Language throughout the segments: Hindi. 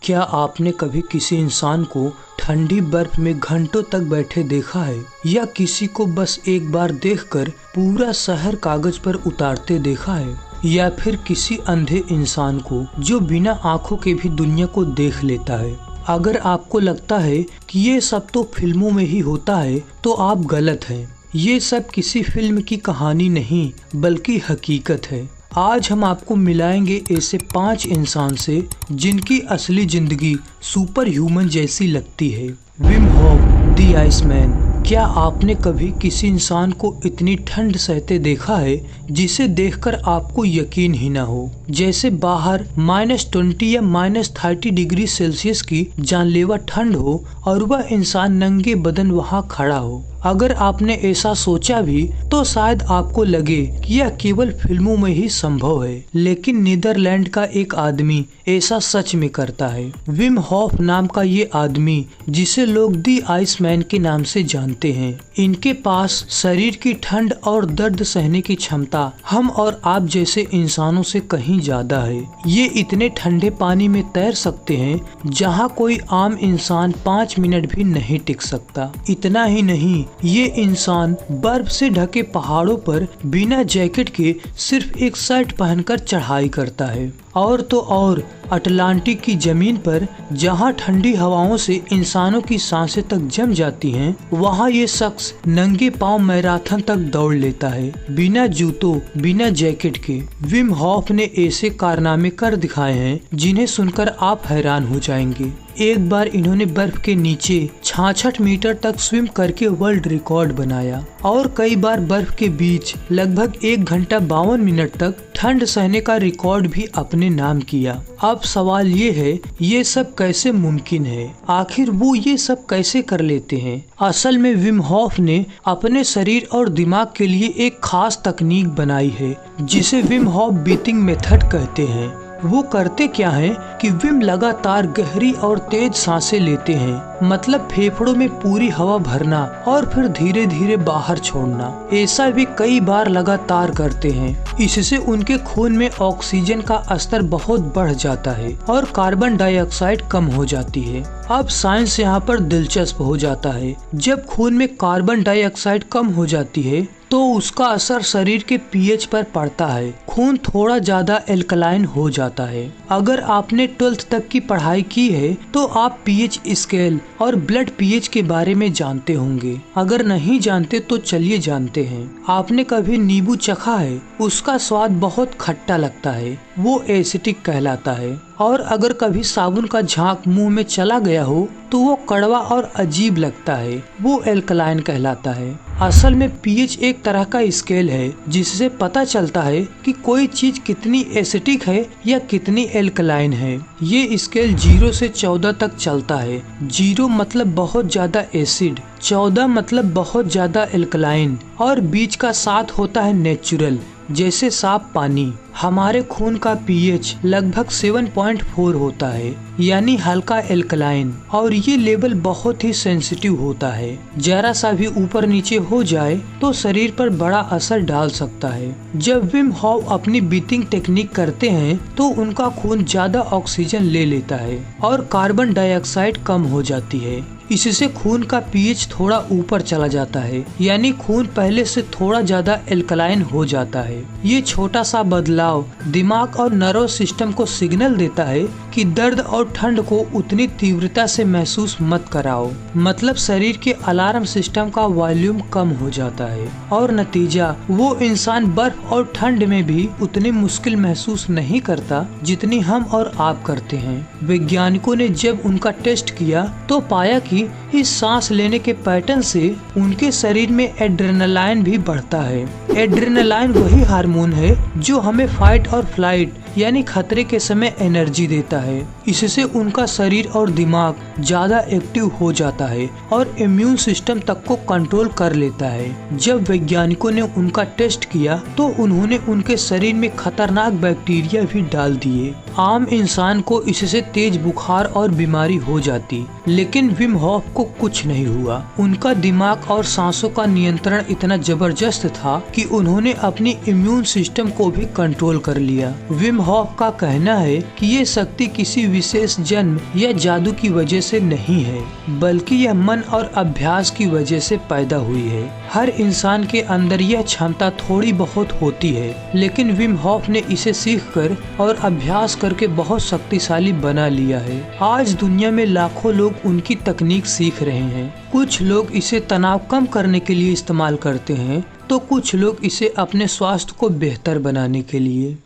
क्या आपने कभी किसी इंसान को ठंडी बर्फ में घंटों तक बैठे देखा है, या किसी को बस एक बार देखकर पूरा शहर कागज पर उतारते देखा है, या फिर किसी अंधे इंसान को जो बिना आंखों के भी दुनिया को देख लेता है? अगर आपको लगता है कि ये सब तो फिल्मों में ही होता है तो आप गलत हैं। ये सब किसी फिल्म की कहानी नहीं बल्कि हकीकत है। आज हम आपको मिलाएंगे ऐसे 5 इंसान से जिनकी असली जिंदगी सुपर ह्यूमन जैसी लगती है। Vim Hoff the Iceman. क्या आपने कभी किसी इंसान को इतनी ठंड सहते देखा है जिसे देखकर आपको यकीन ही ना हो, जैसे बाहर -20 या -30 डिग्री सेल्सियस की जानलेवा ठंड हो और वह इंसान नंगे बदन वहां खड़ा हो? अगर आपने ऐसा सोचा भी तो शायद आपको लगे कि यह केवल फिल्मों में ही संभव है, लेकिन नीदरलैंड का एक आदमी ऐसा सच में करता है। विम होफ नाम का ये आदमी, जिसे लोग दी आइसमैन के नाम से जानते हैं, इनके पास शरीर की ठंड और दर्द सहने की क्षमता हम और आप जैसे इंसानों से कहीं ज्यादा है। ये इतने ठंडे पानी में तैर सकते हैं जहाँ कोई आम इंसान 5 मिनट भी नहीं टिक सकता। इतना ही नहीं, ये इंसान बर्फ से ढके पहाड़ों पर बिना जैकेट के सिर्फ एक शर्ट पहनकर चढ़ाई करता है। और तो और अटलांटिक की जमीन पर जहां ठंडी हवाओं से इंसानों की सांसें तक जम जाती हैं, वहां ये शख्स नंगे पांव मैराथन तक दौड़ लेता है, बिना जूतों बिना जैकेट के। विम होफ ने ऐसे कारनामे कर दिखाए हैं जिन्हें सुनकर आप हैरान हो जाएंगे। एक बार इन्होंने बर्फ के नीचे 66 मीटर तक स्विम करके वर्ल्ड रिकॉर्ड बनाया और कई बार बर्फ के बीच लगभग 1 घंटा 52 मिनट तक ठंड सहने का रिकॉर्ड भी अपने नाम किया। अब सवाल ये है, ये सब कैसे मुमकिन है? आखिर वो ये सब कैसे कर लेते हैं? असल में विम होफ ने अपने शरीर और दिमाग के लिए एक खास तकनीक बनाई है जिसे विम होफ ब्रीथिंग मेथड कहते हैं। वो करते क्या है कि विम लगातार गहरी और तेज सांसें लेते हैं, मतलब फेफड़ों में पूरी हवा भरना और फिर धीरे धीरे बाहर छोड़ना। ऐसा भी कई बार लगातार करते हैं। इससे उनके खून में ऑक्सीजन का स्तर बहुत बढ़ जाता है और कार्बन डाइऑक्साइड कम हो जाती है। अब साइंस यहाँ पर दिलचस्प हो जाता है। जब खून में कार्बन डाइऑक्साइड कम हो जाती है तो उसका असर शरीर के पीएच पर पड़ता है। खून थोड़ा ज्यादा एल्कलाइन हो जाता है। अगर आपने 12th तक की पढ़ाई की है तो आप पीएच स्केल और ब्लड पीएच के बारे में जानते होंगे। अगर नहीं जानते तो चलिए जानते हैं। आपने कभी नींबू चखा है? उसका स्वाद बहुत खट्टा लगता है, वो एसिडिक कहलाता है। और अगर कभी साबुन का झाग मुंह में चला गया हो तो वो कड़वा और अजीब लगता है, वो एल्कलाइन कहलाता है। असल में पीएच एक तरह का स्केल है जिससे पता चलता है कि कोई चीज कितनी एसिडिक है या कितनी एल्कलाइन है। ये स्केल 0 से 14 तक चलता है। 0 मतलब बहुत ज्यादा एसिड, 14 मतलब बहुत ज्यादा एल्कलाइन और बीच का 7 होता है नेचुरल, जैसे साफ पानी। हमारे खून का पीएच लगभग 7.4 होता है, यानी हल्का एल्कलाइन, और ये लेवल बहुत ही सेंसिटिव होता है। जरा सा भी ऊपर नीचे हो जाए तो शरीर पर बड़ा असर डाल सकता है। जब विम होफ अपनी ब्रीथिंग टेक्निक करते हैं तो उनका खून ज्यादा ऑक्सीजन ले लेता है और कार्बन डाइऑक्साइड कम हो जाती है। इससे खून का पीएच थोड़ा ऊपर चला जाता है, यानी खून पहले से थोड़ा ज्यादा एल्कलाइन हो जाता है। ये छोटा सा बदलाव दिमाग और नर्व सिस्टम को सिग्नल देता है कि दर्द और ठंड को उतनी तीव्रता से महसूस मत कराओ। मतलब शरीर के अलार्म सिस्टम का वॉल्यूम कम हो जाता है और नतीजा, वो इंसान बर्फ और ठंड में भी उतनी मुश्किल महसूस नहीं करता जितनी हम और आप करते हैं। वैज्ञानिकों ने जब उनका टेस्ट किया तो पाया कि इस सांस लेने के पैटर्न से उनके शरीर में एड्रेनालाइन भी बढ़ता है। एड्रेनालाइन वही हार्मोन है जो हमें फाइट और फ्लाइट यानी खतरे के समय एनर्जी देता है। इससे उनका शरीर और दिमाग ज्यादा एक्टिव हो जाता है और इम्यून सिस्टम तक को कंट्रोल कर लेता है। जब वैज्ञानिकों ने उनका टेस्ट किया तो उन्होंने उनके शरीर में खतरनाक बैक्टीरिया भी डाल दिए। आम इंसान को इससे तेज बुखार और बीमारी हो जाती, लेकिन विम होफ को कुछ नहीं हुआ। उनका दिमाग और सांसों का नियंत्रण इतना जबरदस्त था कि उन्होंने अपनी इम्यून सिस्टम को भी कंट्रोल कर लिया। विम हॉफ का कहना है कि ये शक्ति किसी विशेष जन्म या जादू की वजह से नहीं है, बल्कि यह मन और अभ्यास की वजह से पैदा हुई है। हर इंसान के अंदर यह क्षमता थोड़ी बहुत होती है, लेकिन विम हॉफ ने इसे सीखकर और अभ्यास करके बहुत शक्तिशाली बना लिया है। आज दुनिया में लाखों लोग उनकी तकनीक सीख रहे हैं। कुछ लोग इसे तनाव कम करने के लिए इस्तेमाल करते हैं, तो कुछ लोग इसे अपने स्वास्थ्य को बेहतर बनाने के लिए।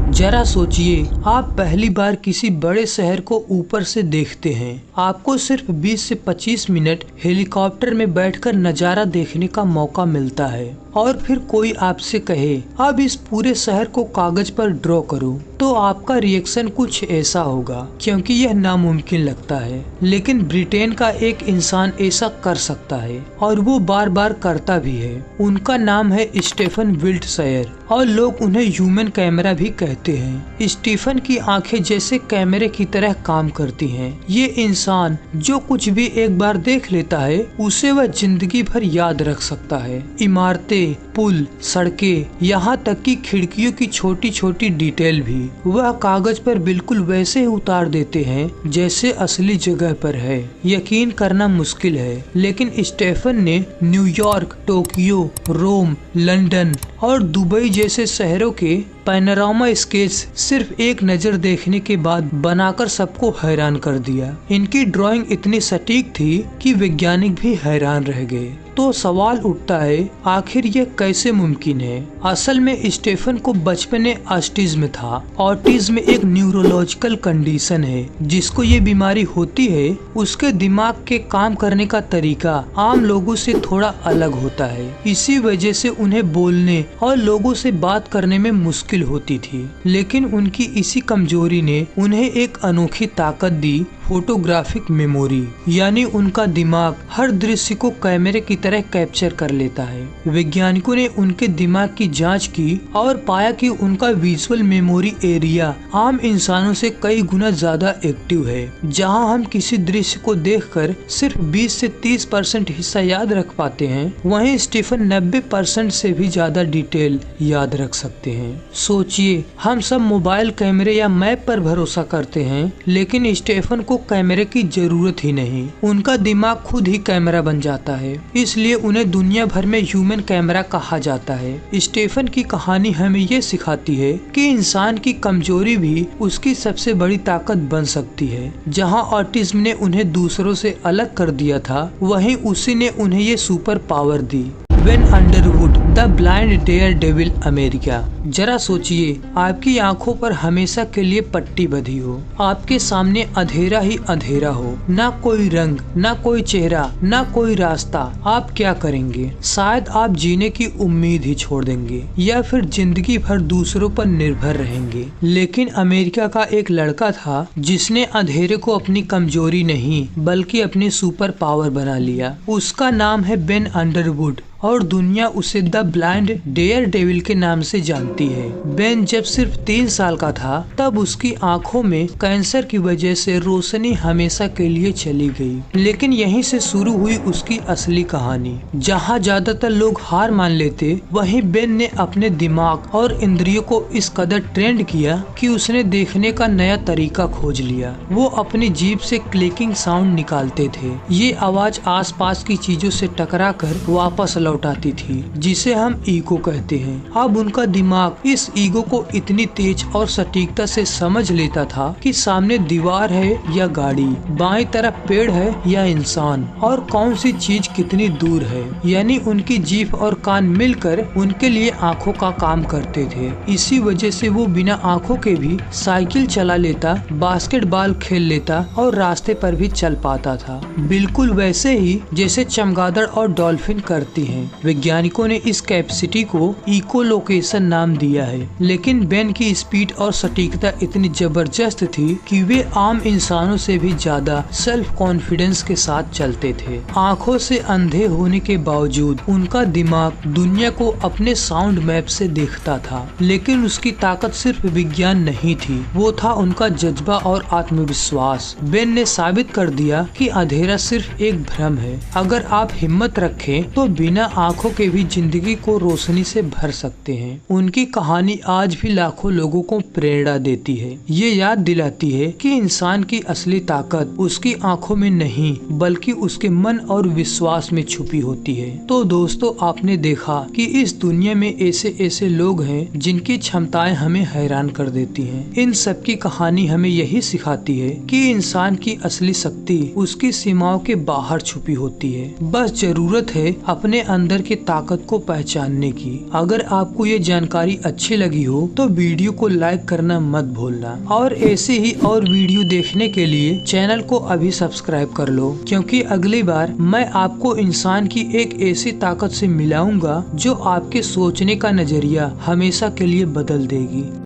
जरा सोचिए, आप पहली बार किसी बड़े शहर को ऊपर से देखते हैं। आपको सिर्फ 20 से 25 मिनट हेलीकॉप्टर में बैठकर नज़ारा देखने का मौका मिलता है और फिर कोई आपसे कहे अब इस पूरे शहर को कागज पर ड्रॉ करो, तो आपका रिएक्शन कुछ ऐसा होगा, क्योंकि यह नामुमकिन लगता है। लेकिन ब्रिटेन का एक इंसान ऐसा कर सकता है और वो बार बार करता भी है। उनका नाम है स्टीफन विल्टशायर और लोग उन्हें ह्यूमन कैमरा भी कहते हैं। स्टीफन की आंखें जैसे कैमरे की तरह काम करती हैं। ये इंसान जो कुछ भी एक बार देख लेता है उसे वह जिंदगी भर याद रख सकता है। इमारतें, पुल, सड़कें, यहाँ तक कि खिड़कियों की छोटी छोटी डिटेल भी वह कागज पर बिल्कुल वैसे ही उतार देते हैं जैसे असली जगह पर है। यकीन करना मुश्किल है, लेकिन स्टीफन ने न्यूयॉर्क, टोक्यो, रोम, लंदन और दुबई जैसे शहरों के पैनोरामा स्केच सिर्फ एक नजर देखने के बाद बनाकर सबको हैरान कर दिया। इनकी ड्राइंग इतनी सटीक थी कि वैज्ञानिक भी हैरान रह गए। तो सवाल उठता है, आखिर ये कैसे मुमकिन है? असल में स्टीफन को बचपन में ऑटिज्म था। ऑटिज्म एक न्यूरोलॉजिकल कंडीशन है जिसको ये बीमारी होती है। उसके दिमाग के काम करने का तरीका आम लोगों से थोड़ा अलग होता है। इसी वजह से उन्हें बोलने और लोगों से बात करने में मुश्किल होती थी। लेकिन उनकी इसी कमजोरी ने उन्हें एक अनोखी ताकत दी, फोटोग्राफिक मेमोरी। यानी उनका दिमाग हर दृश्य को कैमरे की तरह कैप्चर कर लेता है। वैज्ञानिकों ने उनके दिमाग की जांच की और पाया कि उनका विजुअल मेमोरी एरिया आम इंसानों से कई गुना ज्यादा एक्टिव है। जहां हम किसी दृश्य को देखकर सिर्फ 20 से 30% हिस्सा याद रख पाते हैं, वहीं स्टीफन 90% से भी ज्यादा डिटेल याद रख सकते हैं। सोचिए, हम सब मोबाइल कैमरे या मैप पर भरोसा करते हैं, लेकिन स्टीफन को कैमरे की जरूरत ही नहीं। उनका दिमाग खुद ही कैमरा बन जाता है, इसलिए उन्हें दुनिया भर में ह्यूमन कैमरा कहा जाता है। स्टीफन की कहानी हमें ये सिखाती है कि इंसान की कमजोरी भी उसकी सबसे बड़ी ताकत बन सकती है। जहां ऑटिज्म ने उन्हें दूसरों से अलग कर दिया था, वहीं उसी ने उन्हें ये सुपर पावर दी। Ben Underwood, the blind daredevil, America. जरा सोचिए, आपकी आंखों पर हमेशा के लिए पट्टी बंधी हो, आपके सामने अंधेरा ही अंधेरा हो, ना कोई रंग, ना कोई चेहरा, ना कोई रास्ता। आप क्या करेंगे? शायद आप जीने की उम्मीद ही छोड़ देंगे या फिर जिंदगी भर दूसरों पर निर्भर रहेंगे। लेकिन अमेरिका का एक लड़का था जिसने अंधेरे को अपनी कमजोरी नहीं बल्कि अपनी सुपर पावर बना लिया। उसका नाम है बेन अंडरवुड और दुनिया उसे द ब्लाइंड डेयरडेविल के नाम से जानती है। बेन जब सिर्फ 3 साल का था तब उसकी आंखों में कैंसर की वजह से रोशनी हमेशा के लिए चली गई। लेकिन यहीं से शुरू हुई उसकी असली कहानी। जहां ज्यादातर लोग हार मान लेते, वहीं बेन ने अपने दिमाग और इंद्रियों को इस कदर ट्रेंड किया कि उसने देखने का नया तरीका खोज लिया। वो अपनी जीभ से क्लिकिंग साउंड निकालते थे। ये आवाज आसपास की चीजों से टकरा कर वापस लौटाती थी, जिसे हम ईगो कहते हैं। अब उनका दिमाग इस ईगो को इतनी तेज और सटीकता से समझ लेता था कि सामने दीवार है या गाड़ी, बाएं तरफ पेड़ है या इंसान, और कौन सी चीज कितनी दूर है। यानी उनकी जीभ और कान मिलकर उनके लिए आंखों का काम करते थे। इसी वजह से वो बिना आंखों के भी साइकिल चला लेता, बास्केटबॉल खेल लेता और रास्ते पर भी चल पाता था। बिल्कुल वैसे ही जैसे चमगादड़ और डॉल्फिन करती हैं। वैज्ञानिकों ने इस कैपेसिटी को इकोलोकेशन नाम दिया है। लेकिन बेन की स्पीड और सटीकता इतनी जबरदस्त थी कि वे आम इंसानों से भी ज्यादा सेल्फ कॉन्फिडेंस के साथ चलते थे। आंखों से अंधे होने के बावजूद उनका दिमाग दुनिया को अपने साउंड मैप से देखता था। लेकिन उसकी ताकत सिर्फ विज्ञान नहीं थी, वो था उनका जज्बा और आत्मविश्वास। बेन ने साबित कर दिया कि अंधेरा सिर्फ एक भ्रम है। अगर आप हिम्मत रखें तो बिना बिना आँखों के भी जिंदगी को रोशनी से भर सकते हैं। उनकी कहानी आज भी लाखों लोगों को प्रेरणा देती है। ये याद दिलाती है कि इंसान की असली ताकत उसकी आंखों में नहीं बल्कि उसके मन और विश्वास में छुपी होती है। तो दोस्तों, आपने देखा कि इस दुनिया में ऐसे ऐसे लोग हैं जिनकी क्षमताएं हमें हैरान कर देती हैं। इन सब की कहानी हमें यही सिखाती है कि इंसान की असली शक्ति उसकी सीमाओं के बाहर छुपी होती है। बस जरूरत है अपने अंदर की ताकत को पहचानने की। अगर आपको ये जानकारी अच्छी लगी हो तो वीडियो को लाइक करना मत भूलना, और ऐसे ही और वीडियो देखने के लिए चैनल को अभी सब्सक्राइब कर लो, क्योंकि अगली बार मैं आपको इंसान की एक ऐसी ताकत से मिलाऊंगा जो आपके सोचने का नजरिया हमेशा के लिए बदल देगी।